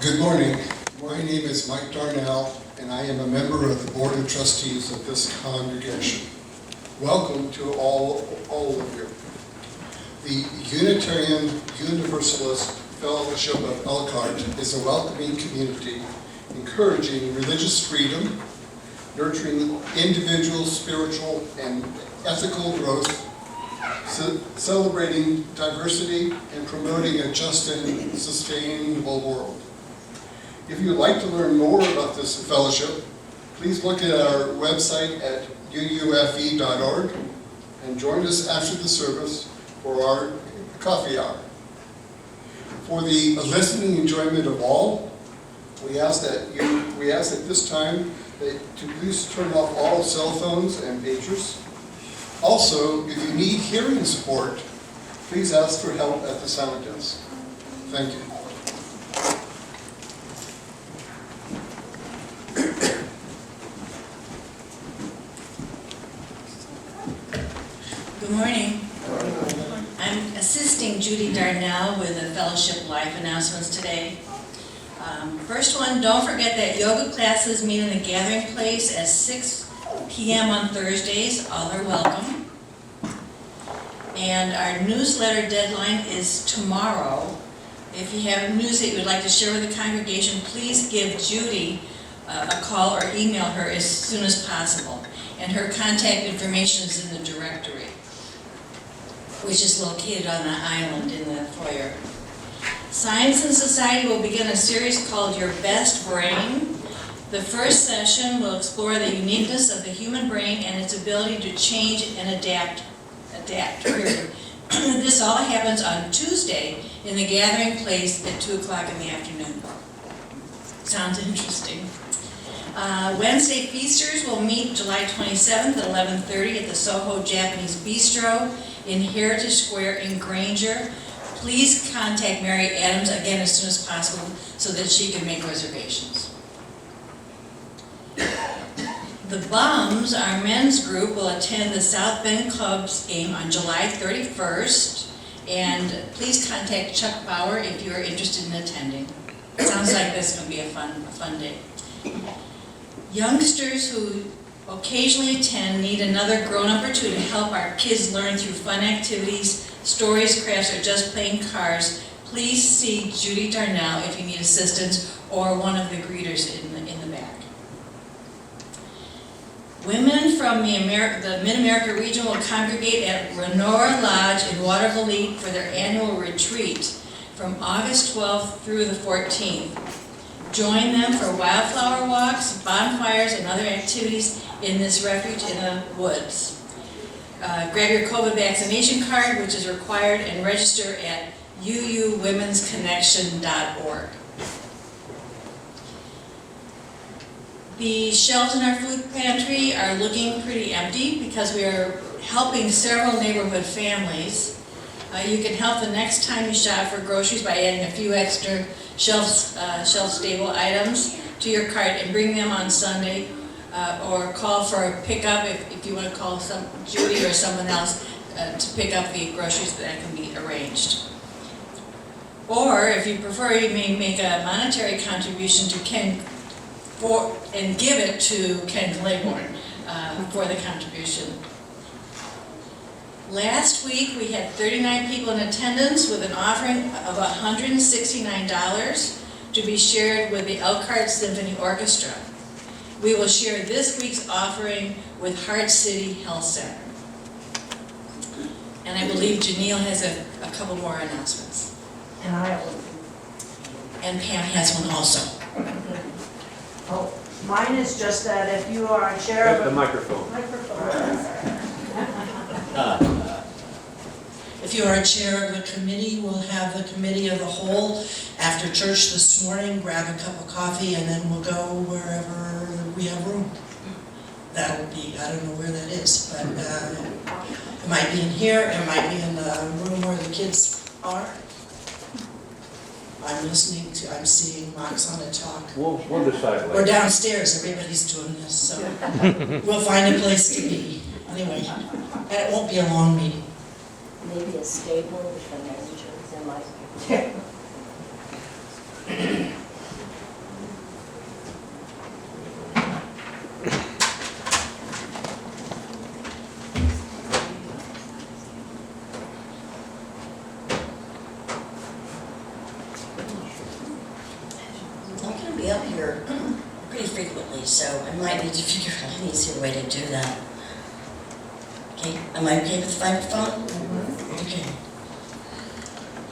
Good morning. My name is Mike Darnel, and I am a member of the Board of Trustees of this congregation. Welcome to all of you. The Unitarian Universalist Fellowship of Elkhart is a welcoming community, encouraging religious freedom, nurturing individual, spiritual, and ethical growth, celebrating diversity, and promoting a just and sustainable world. If you'd like to learn more about this fellowship, please look at our website at UUFE.org and join us after the service for our coffee hour. For the listening enjoyment of all, we ask at this time to please turn off all cell phones and pagers. Also, if you need hearing support, please ask for help at the sound desk. Thank you. Good morning. I'm assisting Judy Darnel with the Fellowship Life announcements today. First one, don't forget that yoga classes meet in the gathering place at 6 p.m. on Thursdays. All are welcome. And our newsletter deadline is tomorrow. If you have news that you would like to share with the congregation, please give Judy a call or email her as soon as possible. And her contact information is in the directory, which is located on the island in the foyer. Science and Society will begin a series called Your Best Brain. The first session will explore the uniqueness of the human brain and its ability to change and adapt. Period. This all happens on Tuesday in the gathering place at 2 o'clock in the afternoon. Sounds interesting. Wednesday Feasters will meet July 27th at 11:30 at the Soho Japanese Bistro in Heritage Square in Granger. Please contact Mary Adams again as soon as possible so that she can make reservations. The Bums, our men's group, will attend the South Bend Club's game on July 31st, and please contact Chuck Bauer if you are interested in attending. It sounds like this is going to be a fun day. Youngsters who occasionally attend need another grown-up or two to help our kids learn through fun activities, stories, crafts, or just playing cards. Please see Judy Darnel if you need assistance or one of the greeters in the back. Women from the Mid-America region will congregate at Renora Lodge in Waterville for their annual retreat from August 12th through the 14th. Join them for wildflower walks, bonfires, and other activities in this refuge in the woods. Grab your COVID vaccination card, which is required, and register at uuwomensconnection.org. The shelves in our food pantry are looking pretty empty because we are helping several neighborhood families. You can help the next time you shop for groceries by adding a few extra shelf-stable items to your cart and bring them on Sunday, or call for a pickup if you want to call Judy or someone else to pick up the groceries. That can be arranged. Or if you prefer, you may make a monetary contribution to Ken and give it to Ken Claiborne for the contribution. Last week, we had 39 people in attendance with an offering of $169 to be shared with the Elkhart Symphony Orchestra. We will share this week's offering with Heart City Health Center. And I believe Janelle has a couple more announcements. And I have one. And Pam has one also. Oh, mine is just that if you are a chair of The a microphone. If you are a chair of a committee, we'll have the committee of the whole after church this morning, grab a cup of coffee, and then we'll go wherever we have room. That'll be, I don't know where that is, but it might be in here, it might be in the room where the kids are. I'm seeing Roxana talk. We'll decide We're later. downstairs, everybody's doing this, so we'll find a place to be. Anyway, and it won't be a long meeting. Maybe a stable with the managers and like. I'm going to be up here pretty frequently, so I might need to figure out an easier way to do that. Okay, am I okay with the microphone? Okay.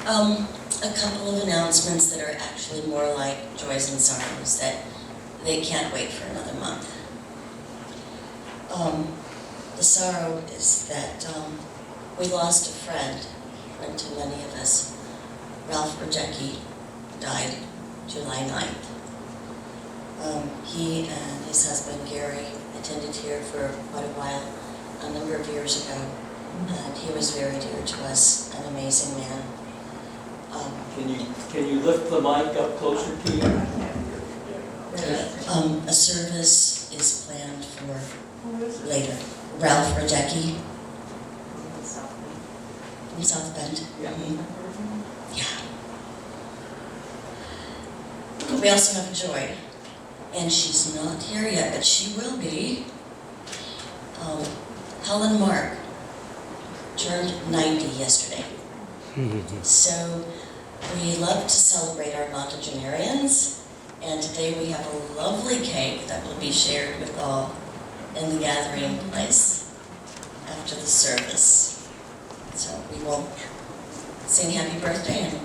A couple of announcements that are actually more like joys and sorrows, that they can't wait for another month. The sorrow is that we lost a friend to many of us. Ralph Rajecki died July 9th. He and his husband Gary attended here for quite a while, a number of years ago, and he was very dear to us, an amazing man. Can you lift the mic up closer to you? A service is planned for later. Ralph Rajecki from South Bend. Yeah. Yeah. We also have Joy, and she's not here yet, but she will be. Helen Mark turned 90 yesterday. So we love to celebrate our nonagenarians, and today we have a lovely cake that will be shared with all in the gathering place after the service. So we will sing happy birthday and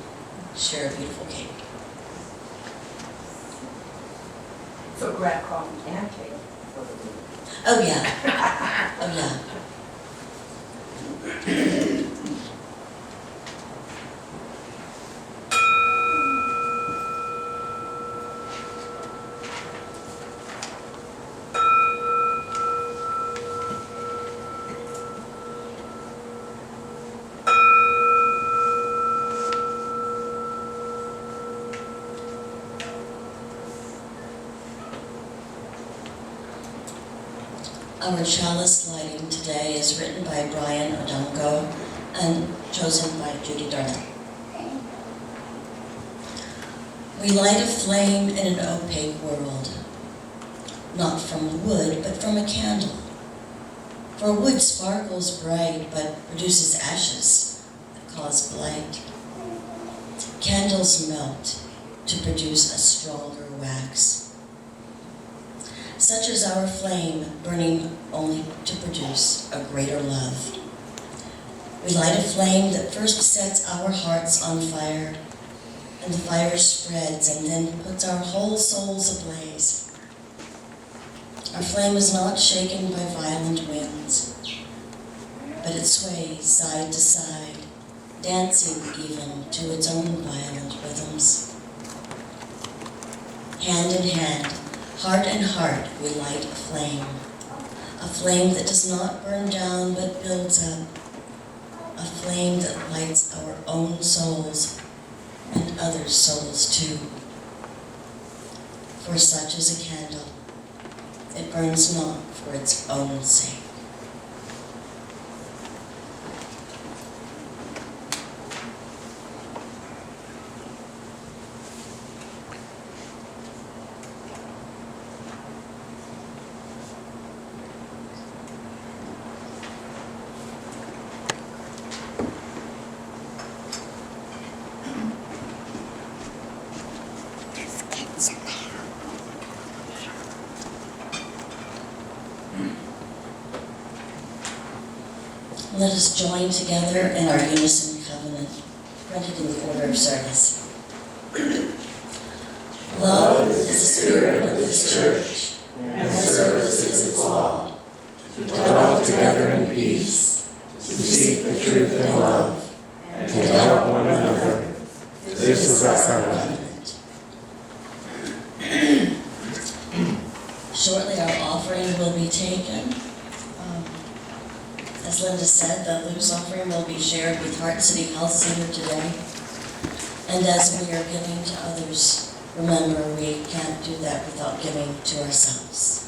share a beautiful cake. So grab coffee and cake. Oh yeah, oh yeah. Our chalice lighting today is written by Brian Odongo and chosen by Judy Darnel. We light a flame in an opaque world, not from wood, but from a candle. For wood sparkles bright, but produces ashes that cause blight. Candles melt to produce a stronger wax. Such is our flame, burning only to produce a greater love. We light a flame that first sets our hearts on fire, and the fire spreads and then puts our whole souls ablaze. Our flame is not shaken by violent winds, but it sways side to side, dancing even to its own violent rhythms. Hand in hand, heart in heart, we light a flame that does not burn down but builds up, a flame that lights our own souls and others' souls too. For such is a candle, it burns not for its own sake. Let us join together in our unison covenant, printed in the order of service. Love is the spirit of this church, and service is its law. To dwell together in peace, to seek the truth in love, and to help one another. This is our covenant. Shortly our offering will be taken. As Linda said, the Luke's offering will be shared with Heart City Health Center today. And as we are giving to others, remember we can't do that without giving to ourselves.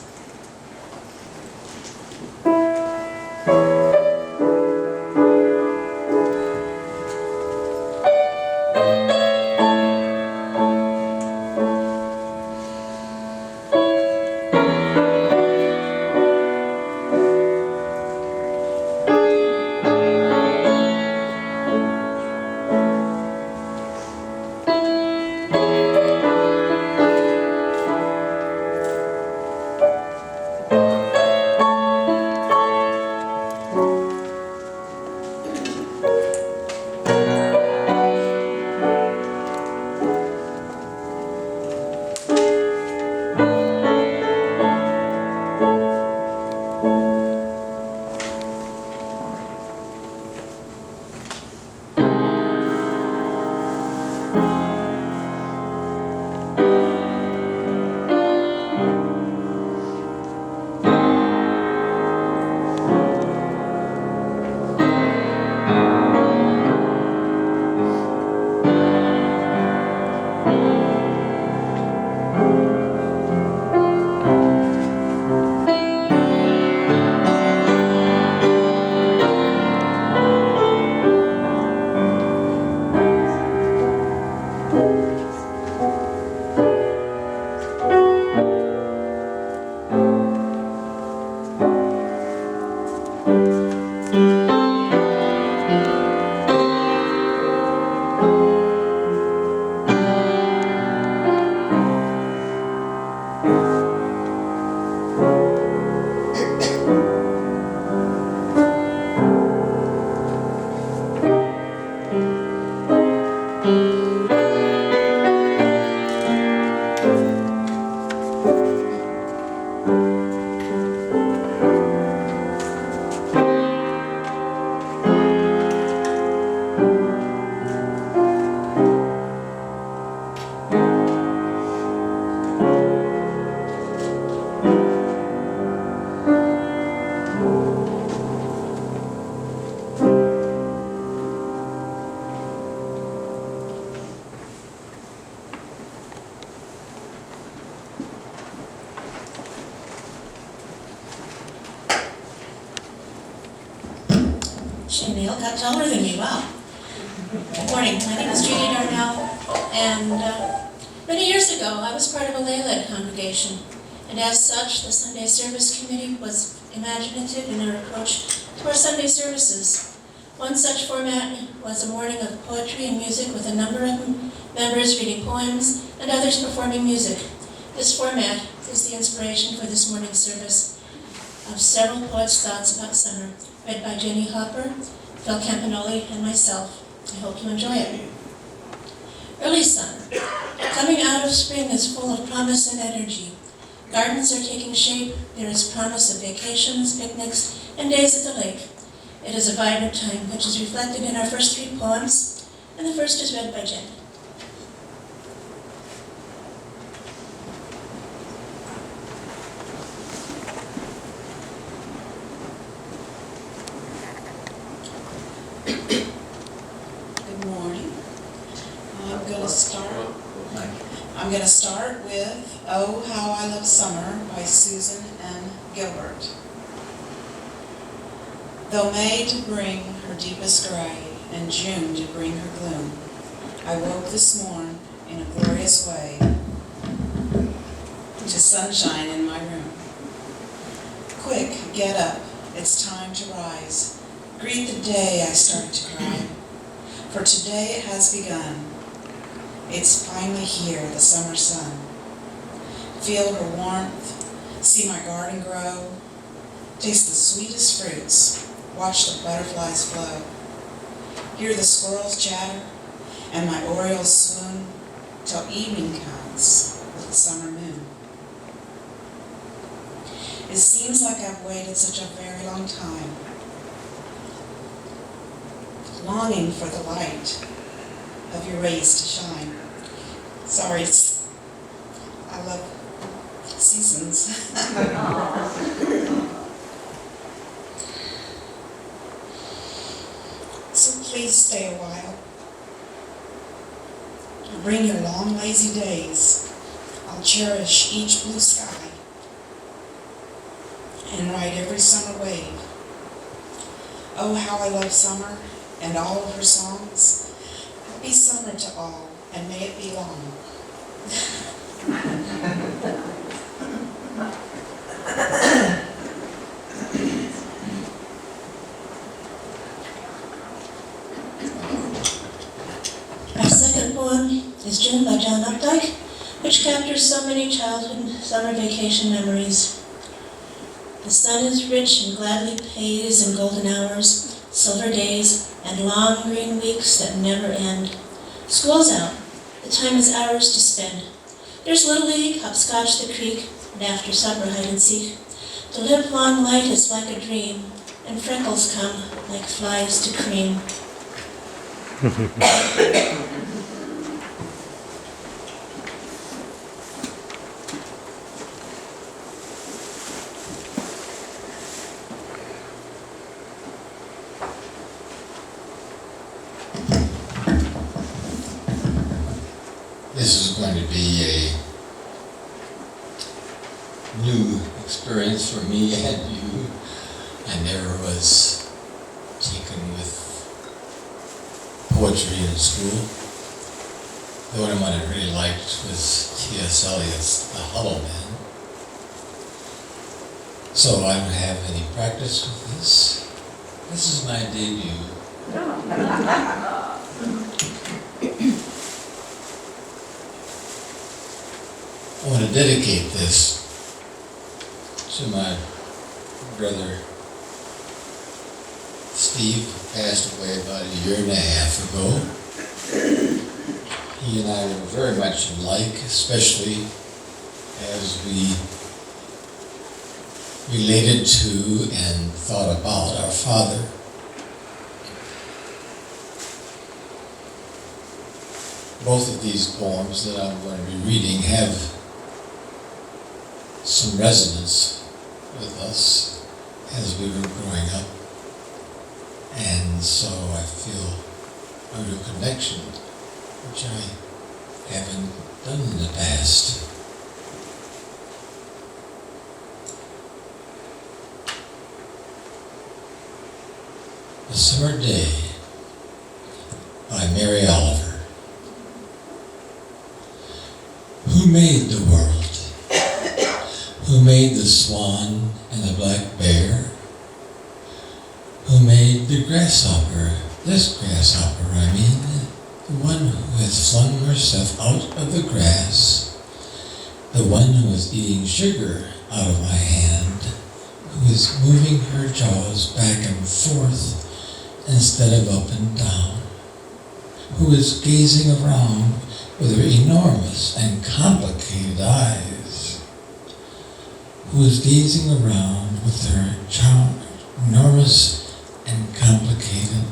Neil got taller than me, wow. Good morning, my name is Judy Darnel, and many years ago I was part of a lay-led congregation, and as such the Sunday Service Committee was imaginative in our approach to our Sunday services. One such format was a morning of poetry and music with a number of members reading poems and others performing music. This format is the inspiration for this morning's service of several poets' thoughts about summer, read by Jenny Hopper, Phil Campanoli, and myself. I hope you enjoy it. Early summer. Coming out of spring is full of promise and energy. Gardens are taking shape. There is promise of vacations, picnics, and days at the lake. It is a vibrant time, which is reflected in our first 3 poems, and the first is read by Jen. Good morning. I'm going to start with Oh, How I Love Summer by Susan M. Gilbert. Though May did bring her deepest gray, and June did bring her gloom, I woke this morn in a glorious way to sunshine in my room. Quick, get up, it's time to rise. Greet the day, I started to cry. For today it has begun. It's finally here, the summer sun. Feel her warmth, see my garden grow, taste the sweetest fruits, watch the butterflies flow, hear the squirrels chatter, and my orioles swoon, till evening comes with the summer moon. It seems like I've waited such a very long time, longing for the light of your rays to shine. Sorry, I love seasons. So please stay a while. Bring your long, lazy days. I'll cherish each blue sky and ride every summer wave. Oh, how I love summer and all of her songs. Happy summer to all, and may it be long. Our second poem is June by John Updike, which captures so many childhood summer vacation memories. The sun is rich and gladly pays in golden hours, silver days, and long green weeks that never end. School's out. The time is ours to spend. There's Little League, hopscotch the creek, and after supper hide and seek. The livelong light is like a dream, and freckles come like flies to cream. This is going to be a new experience for me and you. I never was taken with poetry in school. The only one I really liked was T.S. Eliot's The Hollow Man. So I don't have any practice with this. This is my debut. I want to dedicate this to my brother Steve, who passed away about 1.5 years ago. He and I were very much alike, especially as we related to and thought about our father. Both of these poems that I'm going to be reading have some resonance with us as we were growing up, and so I feel a real connection, which I haven't done in the past. A Summer Day by Mary Oliver. Who made the world? Who made the swan and the black bear? Who made the grasshopper, this grasshopper I mean, the one who has flung herself out of the grass the one who is eating sugar out of my hand, who is moving her jaws back and forth instead of up and down, who is gazing around with her enormous and complicated eyes, who is gazing around with her enormous and complicated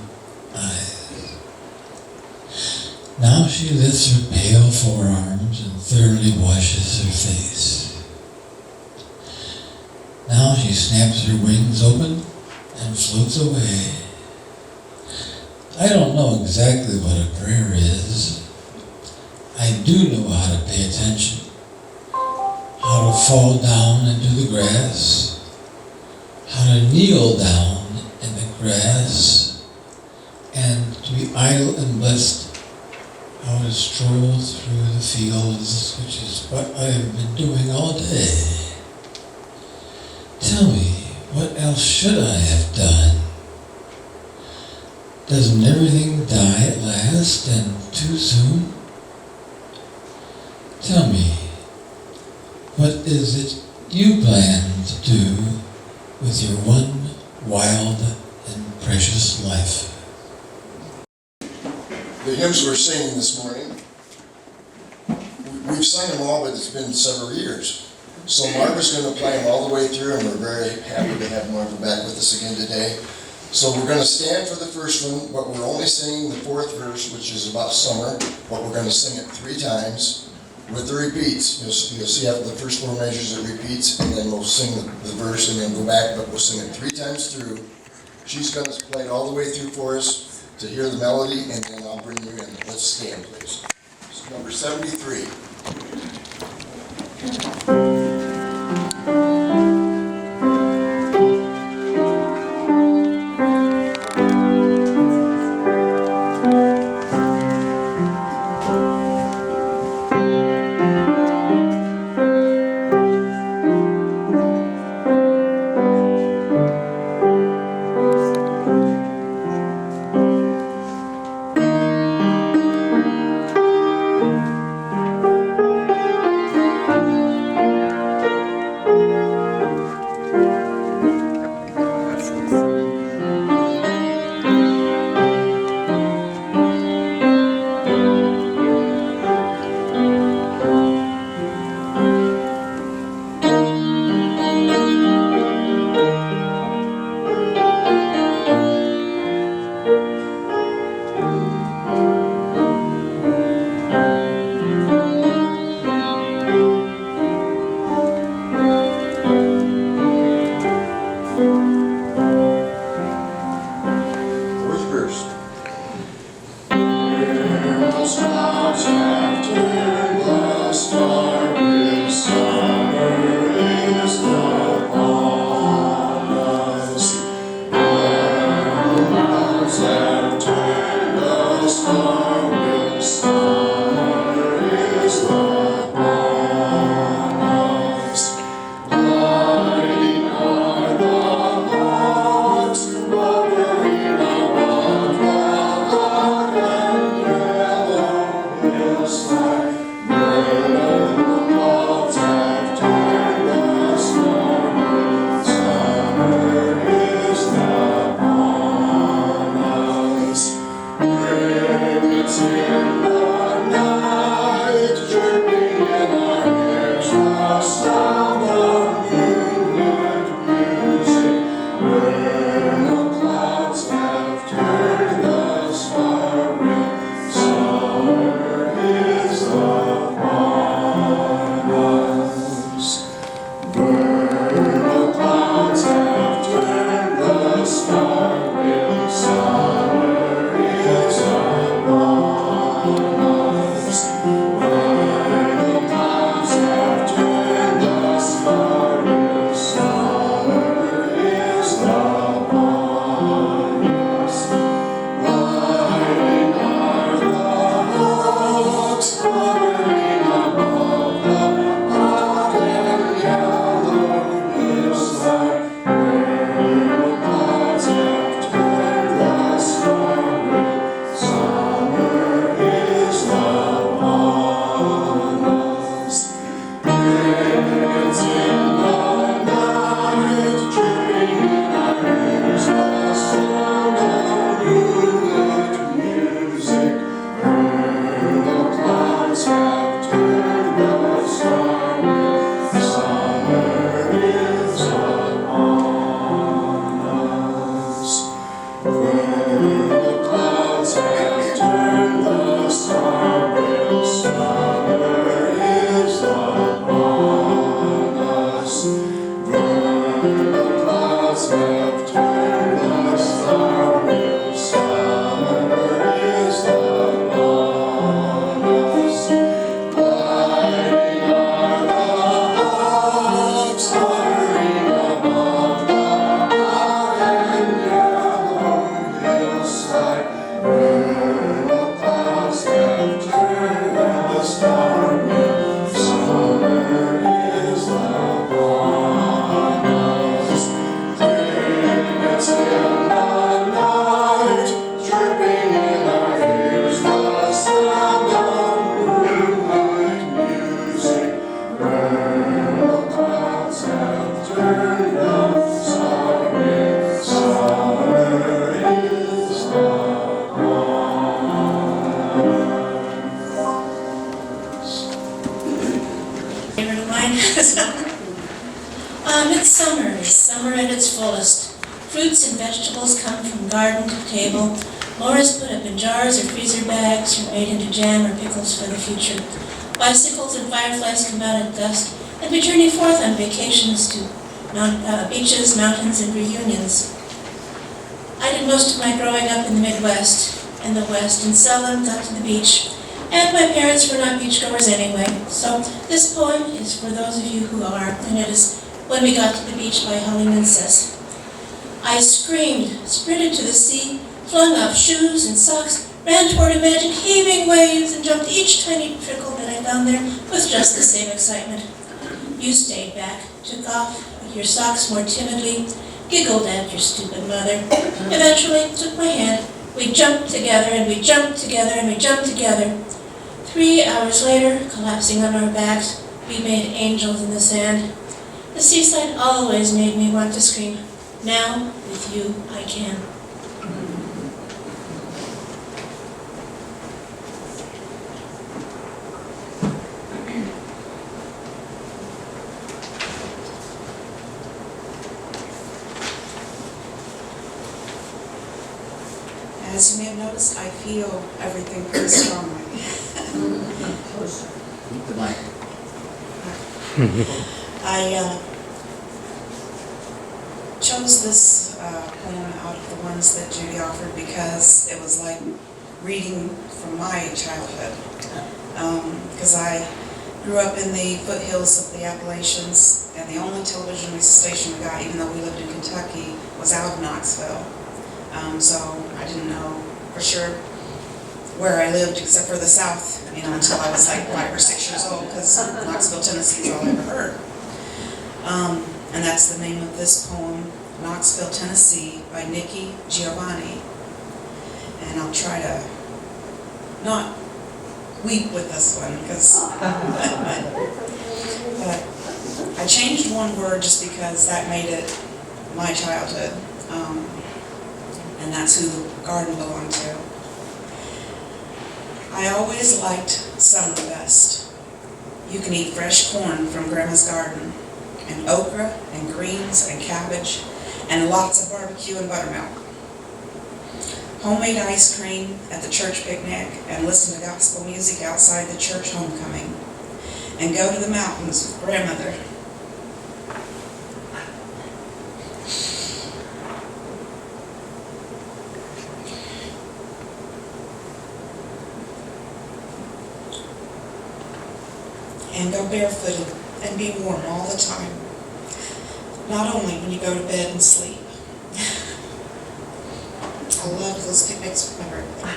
eyes. Now she lifts her pale forearms and thoroughly washes her face. Now she snaps her wings open and floats away. I don't know exactly what a prayer is. I do know how to pay attention, how to fall down into the grass, how to kneel down in the grass, and to be idle and blessed, how to stroll through the fields, which is what I have been doing all day. Tell me, what else should I have done? Doesn't everything die at last and too soon? Tell me, what is it you plan to do with your one wild and precious life? The hymns we're singing this morning, we've sung them all, but it's been several years. So Marva's going to play them all the way through, and we're very happy to have Marva back with us again today. So we're going to stand for the first one, but we're only singing the fourth verse, which is about summer, but we're going to sing it 3 times with the repeats. You'll see after the first 4 measures it repeats, and then we'll sing the verse and then go back, but we'll sing it 3 times through. She's going to play it all the way through for us to hear the melody, and then I'll bring you in. Let's stand, please. It's number 73. It's summer at its fullest. Fruits and vegetables come from garden to table. More is put up in jars or freezer bags or made into jam or pickles for the future. Bicycles and fireflies come out at dusk, and we journey forth on vacations to beaches, mountains, and reunions. I did most of my growing up in the Midwest and the West, and seldom got to the beach. And my parents were not beachgoers anyway, so this poem is for those of you who are, and it is When We Got to the Beach by Hollyman says. I screamed, sprinted to the sea, flung off shoes and socks, ran toward imagined heaving waves, and jumped each tiny trickle that I found there with just the same excitement. You stayed back, took off your socks more timidly, giggled at your stupid mother, eventually took my hand. We jumped together, and we jumped together, and we jumped together. 3 hours later, collapsing on our backs, we made angels in the sand. The seaside always made me want to scream. Now, with you, I can. As you may have noticed, I feel everything pretty strongly. Keep the mic. I chose this poem out of the ones that Judy offered because it was like reading from my childhood. Because I grew up in the foothills of the Appalachians, and the only television station we got, even though we lived in Kentucky, was out of Knoxville. So I didn't know for sure where I lived except for the South, until I was like 5 or 6 years old, because Knoxville, Tennessee is all I ever heard. And that's the name of this poem, Knoxville, Tennessee, by Nikki Giovanni. And I'll try to not weep with this one, because but I changed one word just because that made it my childhood. And that's who the garden belonged to. I always liked summer best. You can eat fresh corn from Grandma's garden, and okra, and greens, and cabbage, and lots of barbecue and buttermilk. Homemade ice cream at the church picnic, and listen to gospel music outside the church homecoming, and go to the mountains with grandmother. And go barefooted and be warm all the time. Not only when you go to bed and sleep. I love those picnics with my birthday.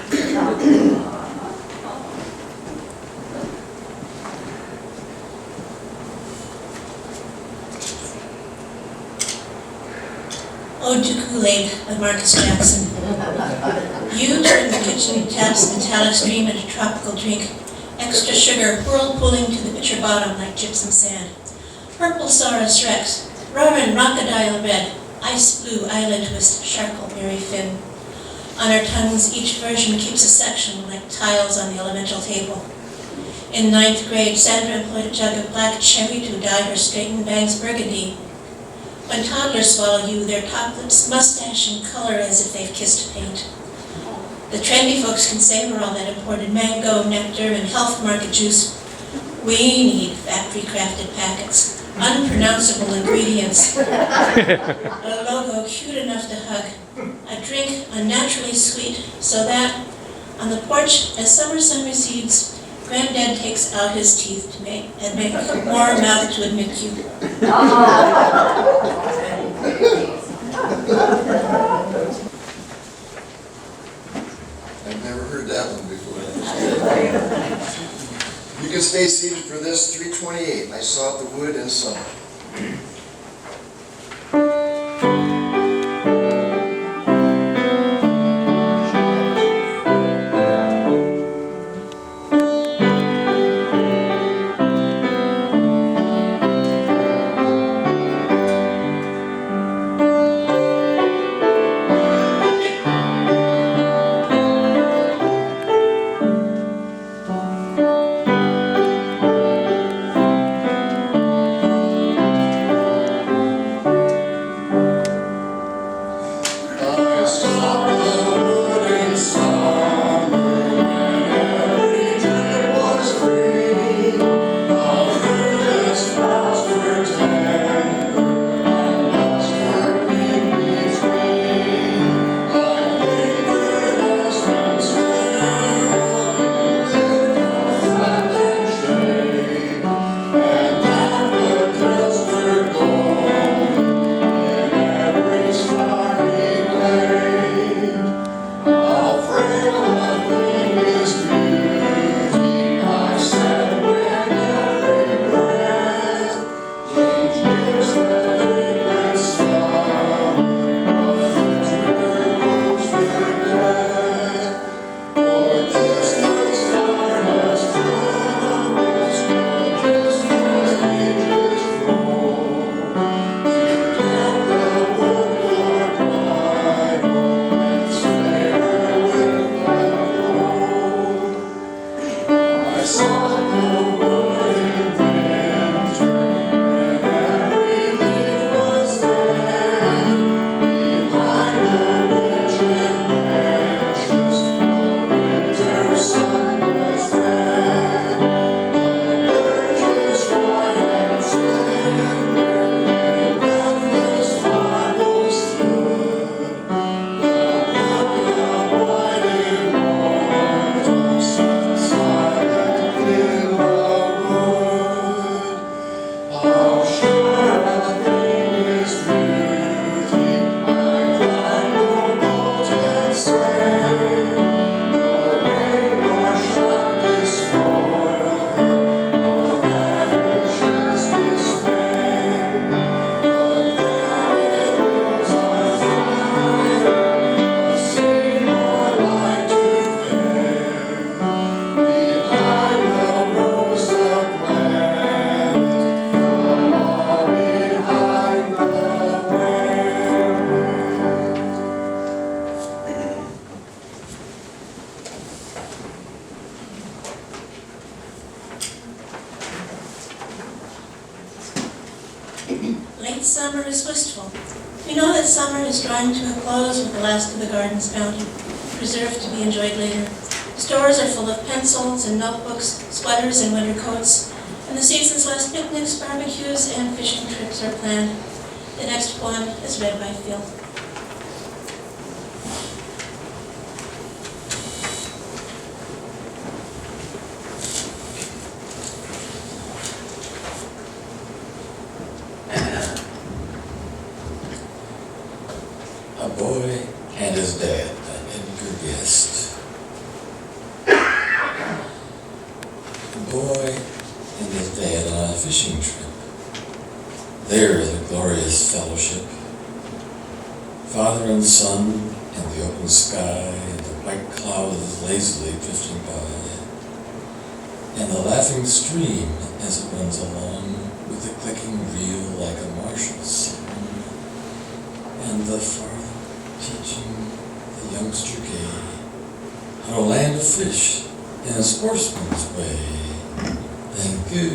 Ode to Kool-Aid by Marcus Jackson. You turn the kitchen tap's metallic stream into tropical drink. Extra sugar whirlpooling to the pitcher bottom like gypsum sand. Purple Saurus Rex, Roaring Rockadile Red, Ice Blue Island Twist, Sharkleberry Fin. On our tongues, each version keeps a section like tiles on the elemental table. In 9th grade, Sandra employed a jug of black cherry to dye her straightened bangs burgundy. When toddlers swallow you, their top lips mustache and color as if they've kissed paint. The trendy folks can savor all that imported mango, nectar, and health market juice. We need factory-crafted packets, unpronounceable ingredients, a logo cute enough to hug, a drink unnaturally sweet, so that, on the porch, as summer sun recedes, Granddad takes out his teeth to make more mouth to admit you. I've never heard that one before. You can stay seated for this, 328. I saw the wood in summer. Late summer is wistful. We know that summer is drawing to a close with the last of the garden's bounty, preserved to be enjoyed later. Stores are full of pencils and notebooks, sweaters and winter coats, and the season's last picnics, barbecues, and fishing trips are planned. The next poem is read by Phil. A boy and his dad, by Edgar Guest. A boy and his dad on a fishing trip. There the glorious fellowship. Father and son in the open sky, the white clouds lazily drifting by, and the laughing stream as it runs along with the clicking reel like a martial song, and the father teaching the youngster gay how to land a fish in a sportsman's way. Thank you.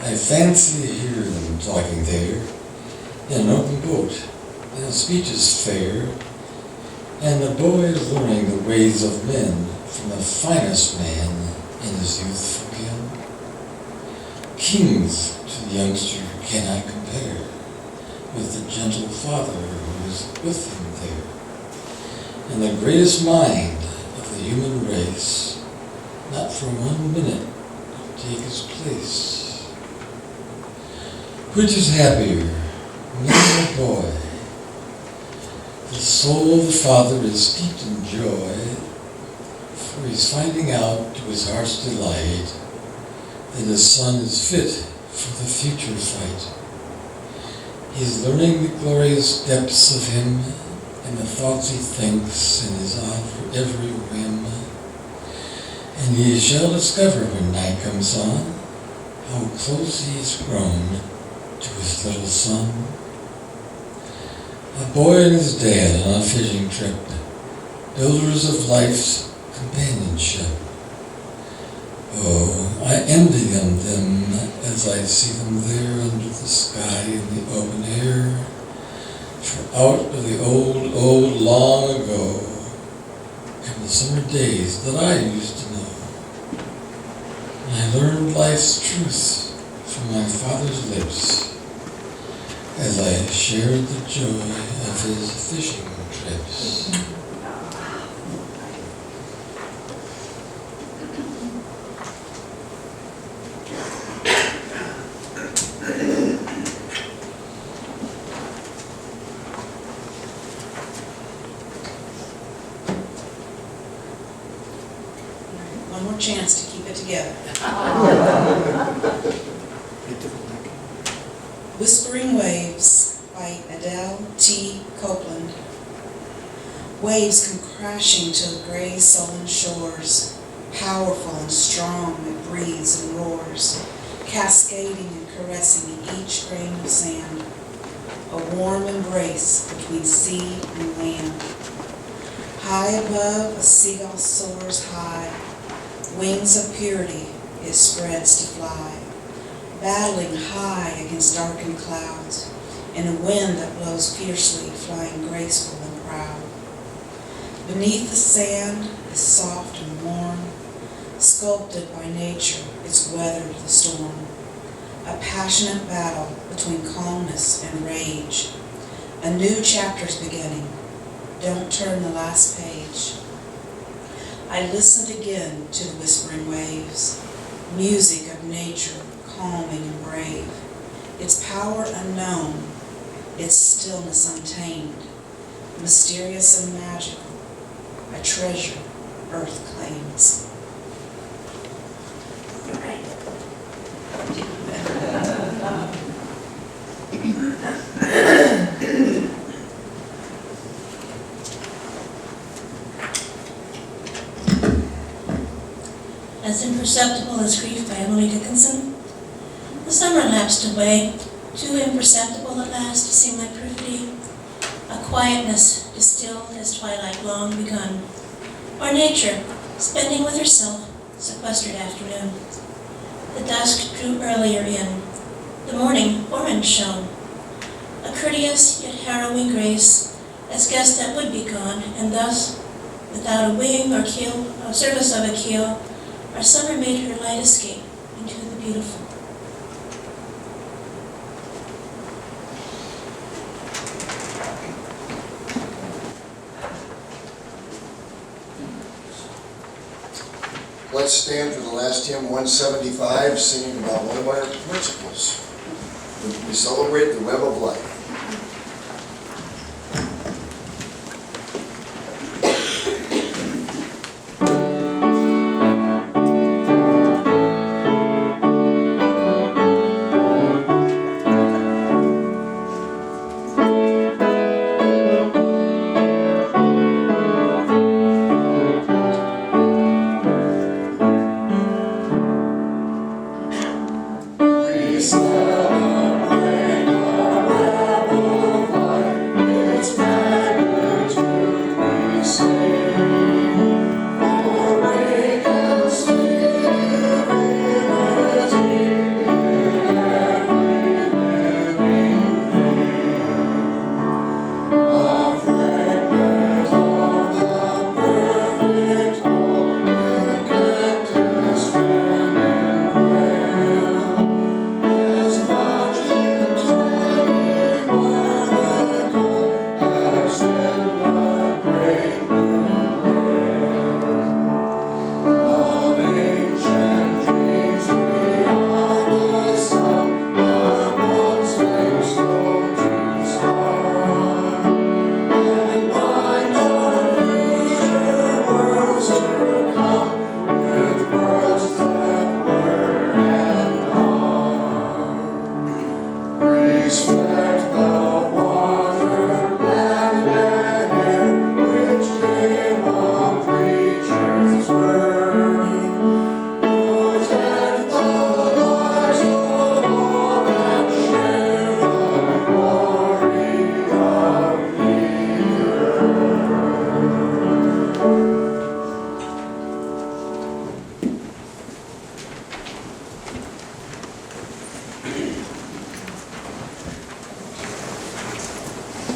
I fancy hear them talking there in an open boat, and speech is fair, and the boy is learning the ways of men from the finest man in his youthful kin. Kings to the youngster cannot compare with the gentle father who is with him there. And the greatest mind of the human race, not for 1 minute take his place. Which is happier, man or boy? The soul of the father is steeped in joy, for he's finding out to his heart's delight that his son is fit for the future fight. He's learning the glorious depths of him and the thoughts he thinks and is on for every whim. And he shall discover when night comes on how close he is grown to his little son. A boy and his dad on a fishing trip, builders of life's companionship. Oh, I envy them as I see them there under the sky in the open air. For out of the old long ago come the summer days that I used to know. And I learned life's truth from my father's lips as I shared the joy of his fishing trips. One more chance to keep it together. Whispering Waves by Adele T. Copeland. Waves come crashing to gray sullen shores. Powerful and strong it breathes and roars, cascading and caressing each grain of sand. A warm embrace between sea and land. High above, a seagull soars high. Wings of purity it spreads to fly, battling high against darkened clouds, in a wind that blows fiercely, flying graceful and proud. Beneath the sand is soft and warm, sculpted by nature, it's weathered the storm. A passionate battle between calmness and rage. A new chapter's beginning. Don't turn the last page. I listened again to the whispering waves, music of nature, calming and brave, its power unknown, its stillness untamed, mysterious and magical, a treasure earth claims. As imperceptible as grief by Emily Dickinson. The summer lapsed away, too imperceptible at last to seem like perfidy. A quietness distilled as twilight long begun, or nature spending with herself sequestered afternoon. The dusk drew earlier in, the morning orange shone, a courteous yet harrowing grace, as guest that would be gone, and thus, without a wing or keel, or service of a keel, our summer made her light escape into the beautiful. Let's stand for the last hymn, 175, singing about one of our principles. We celebrate the web of life.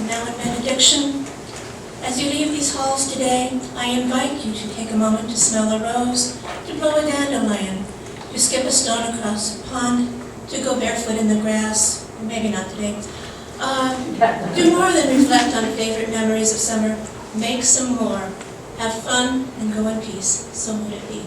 Now in benediction, as you leave these halls today, I invite you to take a moment to smell a rose, to blow a dandelion, to skip a stone across a pond, to go barefoot in the grass, maybe not today. Do more than reflect on favorite memories of summer. Make some more. Have fun and go in peace. So would it be.